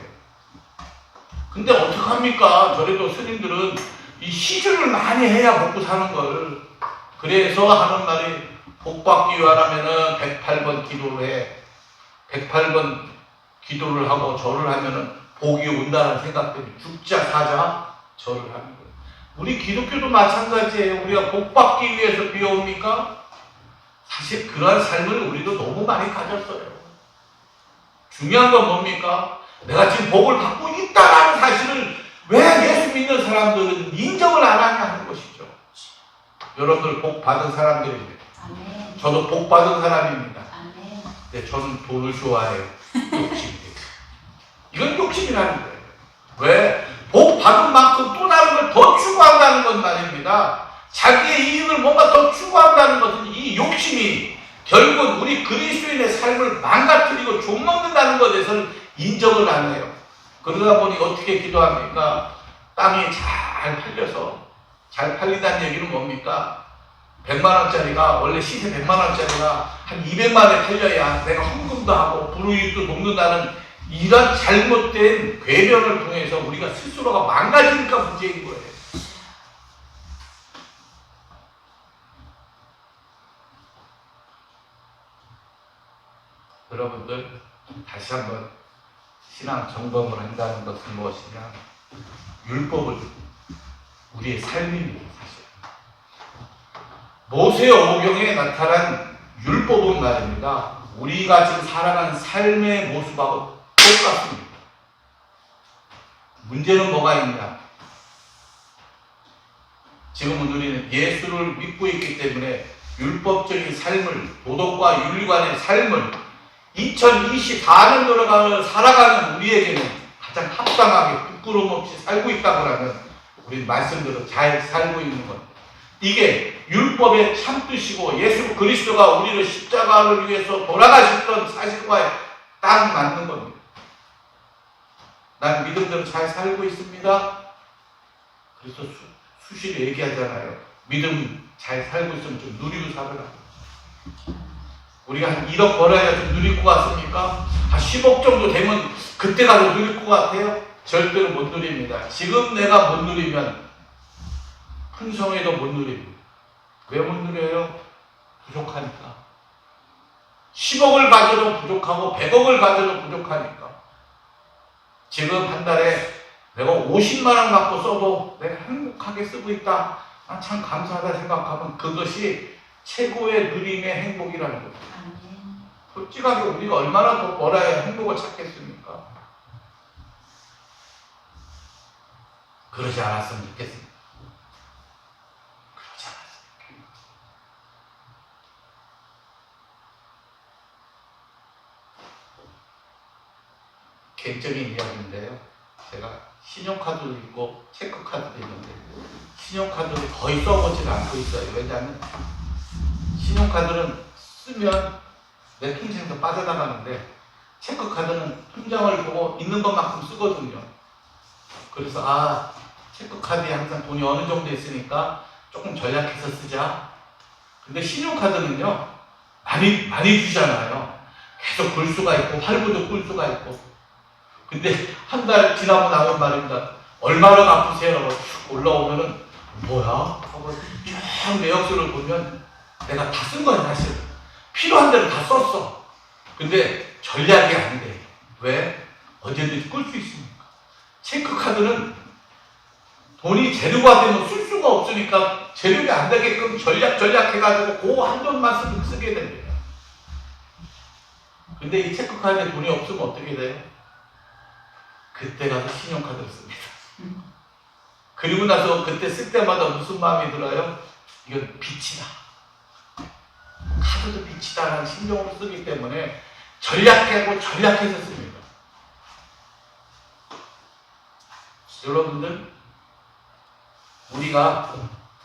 근데 어떡합니까? 절에도 스님들은 이 시주를 많이 해야 먹고 사는 걸. 그래서 하는 말이 복받기 위하면은 108번 기도를 해. 108번 기도를 하고 절을 하면은 복이 온다는 생각 때문에 죽자 사자 절을 하는 거예요. 우리 기독교도 마찬가지예요. 우리가 복받기 위해서 비워옵니까? 사실 그러한 삶을 우리도 너무 많이 가졌어요. 중요한 건 뭡니까? 내가 지금 복을 받고 있다는 사실을 왜 예수 믿는 사람들은 인정을 안 하냐 하는 것이죠. 여러분들 복 받은 사람들입니다. 아멘. 저도 복 받은 사람입니다. 아멘. 근데 저는 돈을 좋아해요. 욕심이. 이건 욕심이라는 거예요. 왜? 복 받은 만큼 또 다른 걸 더 추구한다는 건 말입니다. 자기의 이익을 뭔가 더 추구한다는 것은 이 욕심이 결국 우리 그리스도인의 삶을 망가뜨리고 좀먹는다는 것에서는 인정을 안 해요. 그러다 보니 어떻게 기도합니까? 땅이 잘 팔려서 잘 팔리다는 얘기는 뭡니까? 100만원짜리가 원래 시세 100만원짜리가 한 200만원에 팔려야 내가 헌금도 하고 불우이익도 돕는다는 이런 잘못된 궤변을 통해서 우리가 스스로가 망가지니까 문제인 거예요. 여러분들 다시 한번 신앙 점검을 한다는 것은 무엇이냐? 율법을 우리의 삶입니다. 사실 모세오경에 나타난 율법은 말입니다. 우리가 지금 살아가는 삶의 모습하고 똑같습니다. 문제는 뭐가 있냐? 지금은 우리는 예수를 믿고 있기 때문에 율법적인 삶을, 도덕과 윤리관의 삶을 2024년도로 살아가는 우리에게는 가장 합당하게 부끄러움 없이 살고 있다고 하면 우리 말씀대로 잘 살고 있는 것. 이게 율법의 참뜻이고 예수 그리스도가 우리를 십자가를 위해서 돌아가셨던 사실과 딱 맞는 겁니다. 난 믿음대로 잘 살고 있습니다. 그래서 수시로 얘기하잖아요. 믿음 잘 살고 있으면 좀 누리고 살아라. 우리가 한 1억 벌어야 좀 누릴 것 같습니까? 한 10억 정도 되면 그때 가서 누릴 것 같아요? 절대로 못 누립니다. 지금 내가 못 누리면 풍성에도 못 누립니다. 왜 못 누려요? 부족하니까. 10억을 가져도 부족하고 100억을 가져도 부족하니까. 지금 한 달에 내가 50만 원 갖고 써도 내가 행복하게 쓰고 있다. 아, 참 감사하다 생각하면 그것이 최고의 누림의 행복이라는 거죠. 솔직하게 우리가 얼마나 더 벌어야 행복을 찾겠습니까? 그러지 않았으면 좋겠습니다. 그러지 않았으면 좋겠습니다. 개인적인 이야기인데요. 제가 신용카드도 있고 체크카드도 있는데 신용카드를 거의 써보지는 않고 있어요. 왜냐하면 신용카드는 쓰면 내 통장에서 빠져나가는데 체크카드는 통장을 보고 있는 것만큼 쓰거든요. 그래서 체크카드에 항상 돈이 어느 정도 있으니까 조금 전략해서 쓰자. 근데 신용카드는요 많이 주잖아요. 계속 굴 수가 있고 할부도 꿀 수가 있고. 근데 한 달 지나고 나면 말입니다. 얼마나 갚으세요? 쭉 올라오면은 뭐야? 하고 쭉 내역서를 보면 내가 다 쓴 거야 사실. 필요한 대로 다 썼어. 근데 전략이 안 돼. 왜? 언제든지 끌 수 있으니까. 체크카드는 돈이 재료가 되면 쓸 수가 없으니까 재료가 안 되게끔 전략해가지고 그 한 돈만 쓰게 됩니다. 근데 이 체크카드에 돈이 없으면 어떻게 돼요? 그때 가서 신용카드를 씁니다. 그리고 나서 그때 쓸 때마다 무슨 마음이 들어요? 이건 빚이다. 카드도 빚이다라는 심정으로 쓰기 때문에 전략해서 씁니다. 여러분들, 우리가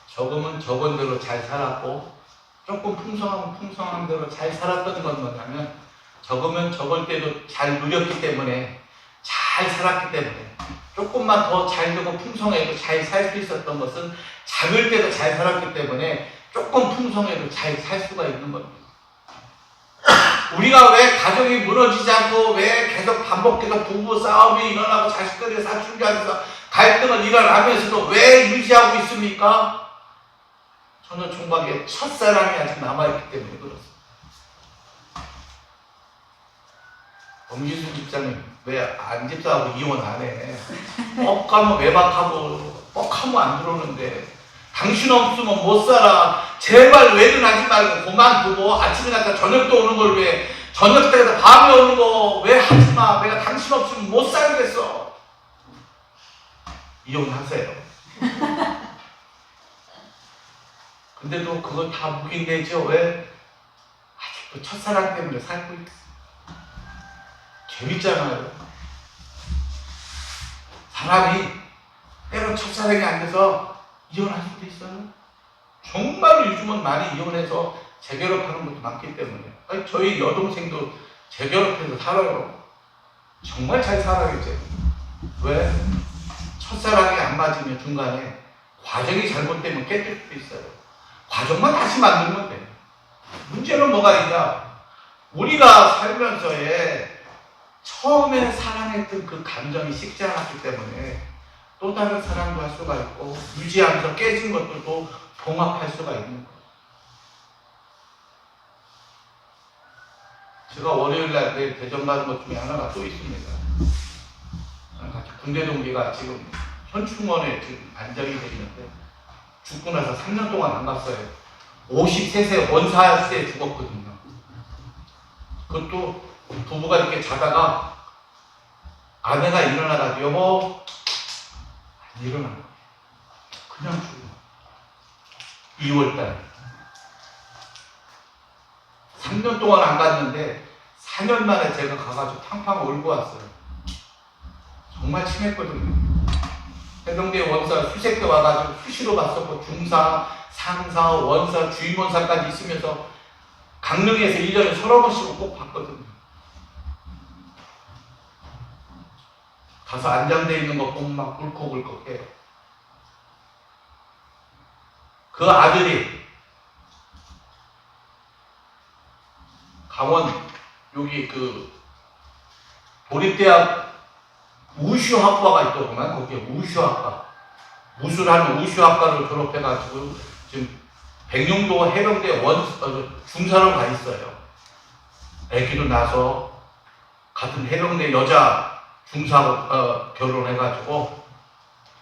적으면 적은 대로 잘 살았고 조금 풍성하면 풍성한 대로 잘 살았던 건 뭐냐면 적으면 적을 때도 잘 누렸기 때문에 잘 살았기 때문에 조금만 더 잘 되고 풍성해도 잘 살 수 있었던 것은 작을 때도 잘 살았기 때문에 조금 풍성해도 잘 살 수가 있는 겁니다. 우리가 왜 가정이 무너지지 않고 왜 계속 반복해서 부부 싸움이 일어나고 자식들이 사춘기 하면서 갈등을 일어나면서도 왜 유지하고 있습니까? 저는 총각의 첫사랑이 아직 남아있기 때문에 그렇습니다. 엄지수 집사님 왜 안 집사하고 이혼 안 해? 뻑하면 외박하고 뻑하면 안 들어오는데 당신 없으면 못 살아. 제발 외근 하지 말고 그만두고 아침에 갔다 저녁도 오는 걸 왜 저녁 때가 밤에 오는 거 왜 하지 마. 내가 당신 없으면 못 살겠어. 이혼하세요. 근데도 그거 다 묵인되죠. 왜? 아직도 첫사랑 때문에 살고 있어. 재밌잖아요. 사람이 때로 첫사랑이 안 돼서 이혼할 수도 있어요. 정말로 요즘은 많이 이혼해서 재결합하는 것도 많기 때문에. 아니, 저희 여동생도 재결합해서 살아요. 정말 잘 살아야죠. 왜? 첫사랑이 안 맞으면 중간에 과정이 잘못되면 깨질 수도 있어요. 과정만 다시 만들면 돼요. 문제는 뭐가 있냐? 우리가 살면서에 처음에 사랑했던 그 감정이 식지 않았기 때문에 또 다른 사랑도 할 수가 있고 유지하면서 깨진 것들도 봉합할 수가 있는 거예요. 제가 월요일날 내일 대전 가는 것 중에 하나가 또 있습니다. 군대 동기가 지금 현충원에 지금 안정이 돼 있는데 죽고 나서 3년 동안 안 갔어요. 53세 원사 때 죽었거든요. 그것도 부부가 이렇게 자다가 아내가 일어나가지고 여보 안 일어나. 그냥 죽어. 2월달 3년 동안 안 갔는데 4년 만에 제가 가가지고 팡팡 울고 왔어요. 정말 심했거든요. 해병대 원사 수색대 와가지고 수시로 갔었고 중사, 상사, 원사, 주임원사까지 있으면서 강릉에서 1년에 서너 번씩은 꼭 봤거든요. 가서 안장돼 있는 거 보면 막 울컥울컥해요. 그 아들이 강원 여기 그 도립대학 우슈학과가 있더구만. 거기에 우슈학과 무술하는 우슈학과를 졸업해가지고 지금 백령도 해병대 중사로 가 있어요. 애기도 낳아서 같은 해병대 여자 중사로 결혼해가지고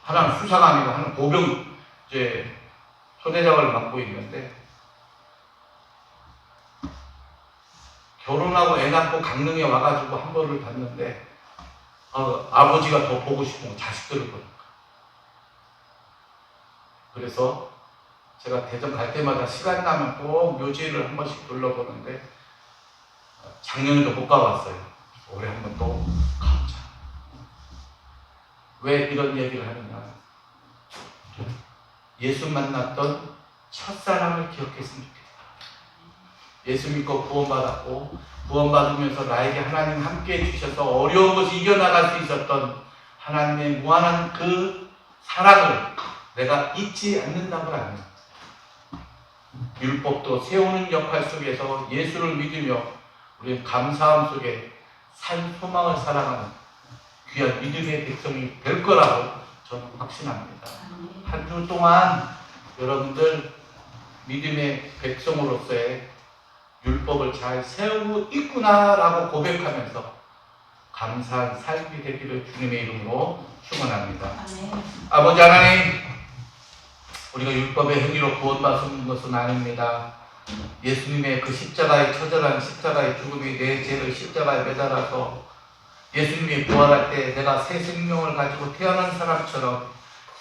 하나는 수사관이고 하나는 보병 이제 소대장을 맡고 있는데 결혼하고 애 낳고 강릉에 와가지고 한 번을 봤는데 아버지가 더 보고 싶은 거 자식들을 보니까. 그래서 제가 대전 갈 때마다 시간 나면 꼭 묘지를 한 번씩 둘러보는데 작년에도 못 가봤어요. 올해 한 번 또 가보자. 왜 이런 얘기를 하느냐? 예수 만났던 첫사랑을 기억했으면 좋겠다. 예수 믿고 구원받았고 구원받으면서 나에게 하나님 함께 해주셔서 어려운 것을 이겨나갈 수 있었던 하나님의 무한한 그 사랑을 내가 잊지 않는다고 합니다. 율법도 세우는 역할 속에서 예수를 믿으며 우리는 감사함 속에 산 소망을 살아가는 귀한 믿음의 백성이 될 거라고 저는 확신합니다. 한 주 동안 여러분들 믿음의 백성으로서의 율법을 잘 세우고 있구나라고 고백하면서 감사한 삶이 되기를 주님의 이름으로 축원합니다. 아버지 하나님, 우리가 율법의 행위로 구원받은 것은 아닙니다. 예수님의 그 십자가의 처절한 십자가의 죽음이 내 죄를 십자가에 매달아서 예수님이 부활할 때 내가 새 생명을 가지고 태어난 사람처럼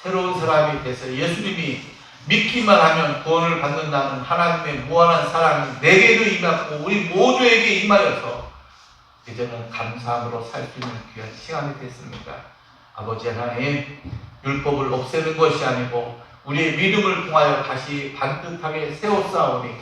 새로운 사람이 돼서 예수님이 믿기만 하면 구원을 받는다는 하나님의 무한한 사랑이 내게도 임하고 우리 모두에게 임하여서 이제는 감사함으로 살 수 있는 귀한 시간이 됐습니다. 아버지 하나님, 율법을 없애는 것이 아니고 우리의 믿음을 통하여 다시 반듯하게 세워싸우니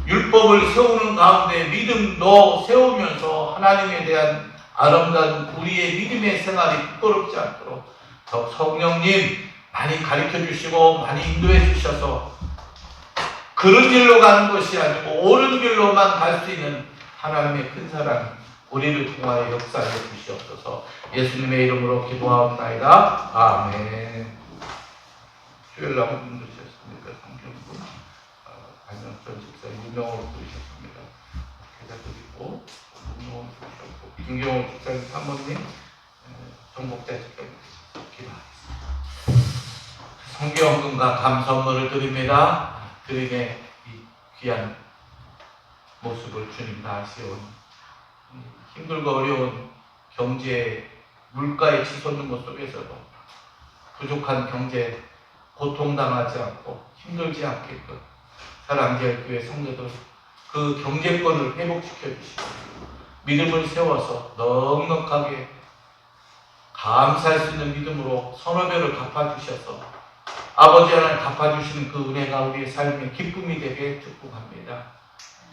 율법을 세우는 가운데 믿음도 세우면서 하나님에 대한 아름다운 우리의 믿음의 생활이 부끄럽지 않도록 더 성령님 많이 가르쳐 주시고 많이 인도해 주셔서 그런 길로 가는 것이 아니고 옳은 길로만 갈 수 있는 하나님의 큰 사랑 우리를 통하여 역사해 주시옵소서. 예수님의 이름으로 기도하옵나이다. 아멘. 주일날 한분 들으셨습니까? 성경분 안영천 집사 유명으로 부르셨습니다. 계좌드리고 유명으로 부르셨고 김경호 집사님 사모님 정복자 집사님 기도하겠습니다. 성경금과 감사원을 드립니다. 그림의 이 귀한 모습을 주님 다 아시온 힘들고 어려운 경제, 물가에 치솟는 것 속에서도 부족한 경제, 고통당하지 않고 힘들지 않게끔 사랑제일교회 성도들 그 경제권을 회복시켜 주시고 믿음을 세워서 넉넉하게 감사할 수 있는 믿음으로 선호배를 갚아주셔서 아버지 하나님 갚아주시는 그 은혜가 우리의 삶의 기쁨이 되게 축복합니다.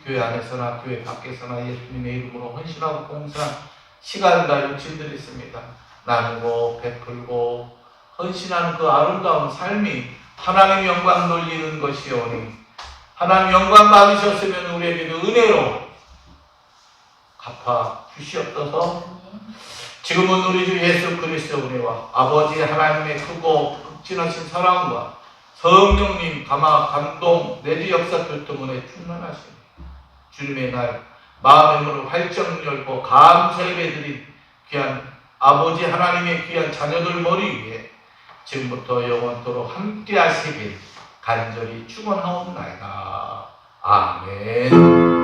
교회 안에서나 교회 밖에서나 예수님의 이름으로 헌신하고 봉사한 시간과 욕심들이 있습니다. 나누고 베풀고 헌신하는 그 아름다운 삶이 하나님 영광 돌리는 것이오니 하나님 영광 받으셨으면 우리에게도 은혜로 갚아 주시옵소서. 지금은 우리 주 예수 그리스도 은혜와 아버지 하나님의 크고 극진하신 사랑과 성령님 감동 내주 역사 교통문에 충만하신 주님의 날 마음의 문을 활짝 열고 감사 예배드린 귀한 아버지 하나님의 귀한 자녀들 머리 위에 지금부터 영원토록 함께 하시길 간절히 축원하옵나이다. 아멘.